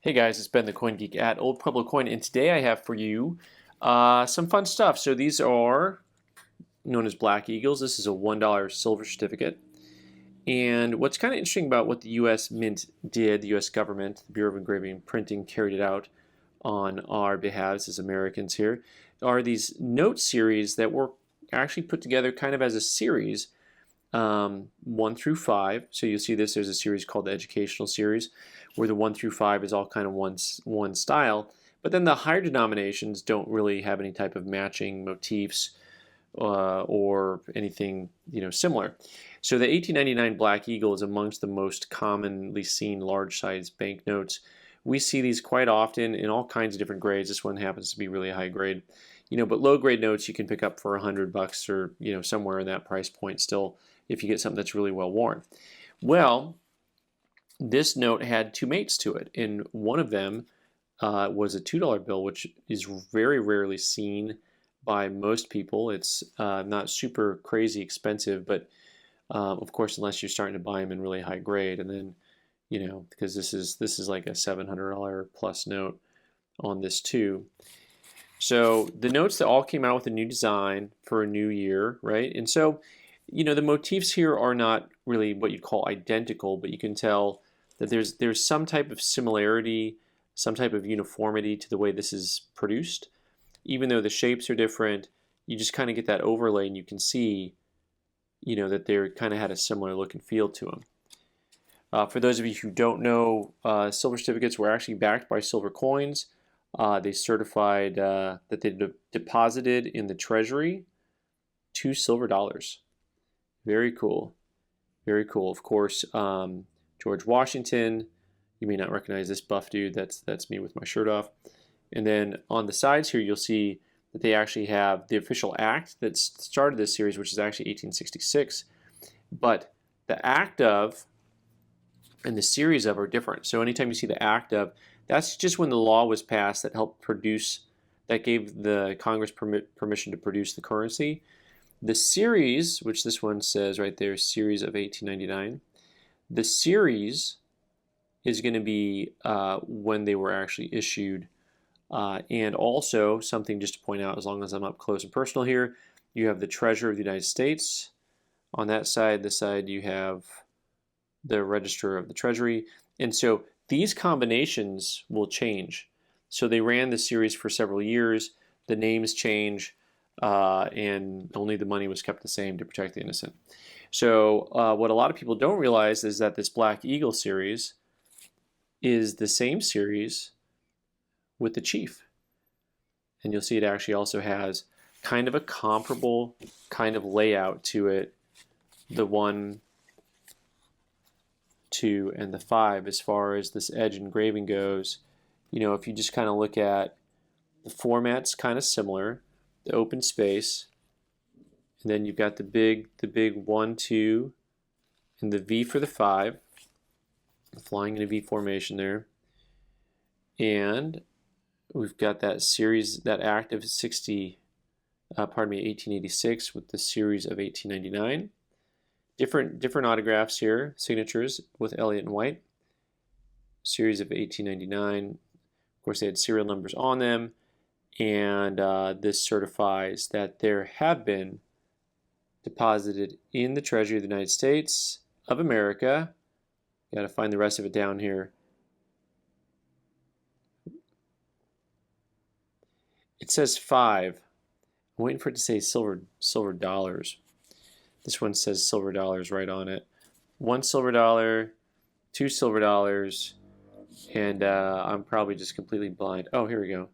Hey guys, it's Ben the Coin Geek at Old Pueblo Coin, and today I have for you some fun stuff. So these are known as Black Eagles. This is a $1 silver certificate. And what's kind of interesting about what the U.S. Mint did, the U.S. government, the Bureau of Engraving and Printing carried it out on our behalf as Americans here, are these note series that were actually put together kind of as a series, 1 through 5. So you'll see there's a series called the Educational Series, where the 1 through 5 is all kind of one style. But then the higher denominations don't really have any type of matching motifs or anything similar. So the 1899 Black Eagle is amongst the most commonly seen large-sized banknotes. We see these quite often in all kinds of different grades. This one happens to be really high grade, but low-grade notes you can pick up for $100 or somewhere in that price point still if you get something that's really well worn. Well, this note had two mates to it, and one of them was a $2 bill, which is very rarely seen by most people. It's not super crazy expensive, but of course, unless you're starting to buy them in really high grade, and then because this is like a $700 plus note on this too. So the notes that all came out with a new design for a new year, right? And so the motifs here are not really what you'd call identical, but you can tell that there's some type of similarity, some type of uniformity to the way this is produced. Even though the shapes are different, you just kind of get that overlay, and you can see, that they kind of had a similar look and feel to them. For those of you who don't know, silver certificates were actually backed by silver coins. They certified that they deposited in the Treasury $2 silver. Very cool. Very cool. Of course, George Washington. You may not recognize this buff dude. That's me with my shirt off. And then on the sides here, you'll see that they actually have the official act that started this series, which is actually 1866. But the act of and the series of are different. So anytime you see the act of, that's just when the law was passed that helped produce, that gave the Congress permission to produce the currency. The series, which this one says right there, series of 1899, the series is going to be when they were actually issued. And also, something just to point out, as long as I'm up close and personal here, you have the Treasurer of the United States. On that side, this side, you have the Register of the Treasury. And so these combinations will change. So they ran this series for several years. The names change, and only the money was kept the same to protect the innocent. So what a lot of people don't realize is that this Black Eagle series is the same series with the Chief. And you'll see it actually also has kind of a comparable kind of layout to it, the 1, 2, and the 5 as far as this edge engraving goes. If you just kind of look at the format's kind of similar, the open space, and then you've got the big 1, 2, and the V for the 5, flying in a V formation there. And we've got that series, that act of 1886 with the series of 1899. Different autographs here, signatures with Elliot and White. Series of 1899. Of course, they had serial numbers on them, and this certifies that there have been deposited in the Treasury of the United States of America. Got to find the rest of it down here. It says 5. I'm waiting for it to say silver dollars. This one says silver dollars right on it. $1 silver, $2 silver, and I'm probably just completely blind. Oh, here we go.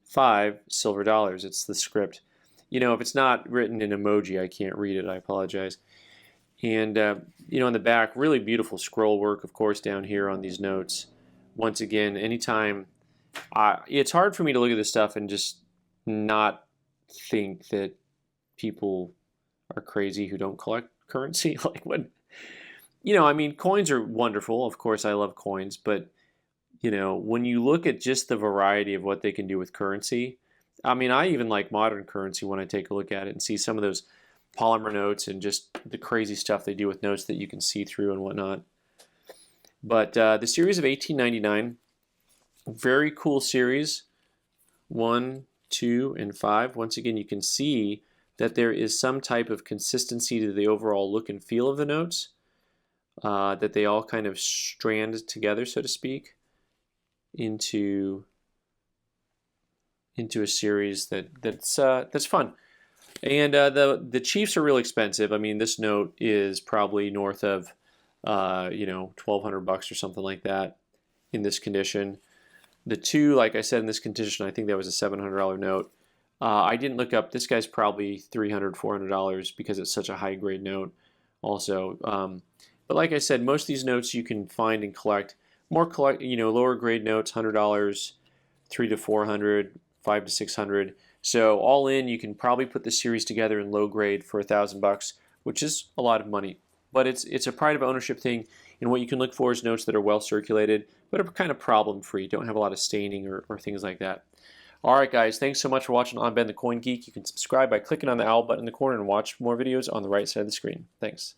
$5 silver. It's the script. If it's not written in emoji, I can't read it. I apologize. And on the back, really beautiful scroll work, of course, down here on these notes. Once again, anytime, it's hard for me to look at this stuff and just not think that people are crazy who don't collect currency. Like when, coins are wonderful. Of course, I love coins, but when you look at just the variety of what they can do with currency, I even like modern currency when I take a look at it and see some of those polymer notes and just the crazy stuff they do with notes that you can see through and whatnot. But the series of 1899, very cool series. 1, 2, and 5. Once again, you can see that there is some type of consistency to the overall look and feel of the notes, that they all kind of strand together, so to speak, into a series that's fun. And the Chiefs are real expensive. I mean, this note is probably north of $1,200 or something like that in this condition. The 2, like I said, in this condition, I think that was a $700 note. I didn't look up. This guy's probably $300, $400 because it's such a high grade note also. But like I said, most of these notes you can find and collect. Lower grade notes, $100, $300 to $400, $500 to $600. So all in, you can probably put the series together in low grade for $1,000, which is a lot of money. But it's a pride of ownership thing, and what you can look for is notes that are well circulated, but are kind of problem free, don't have a lot of staining or things like that. All right, guys, thanks so much for watching I'm Ben the Coin Geek. You can subscribe by clicking on the owl button in the corner and watch more videos on the right side of the screen. Thanks.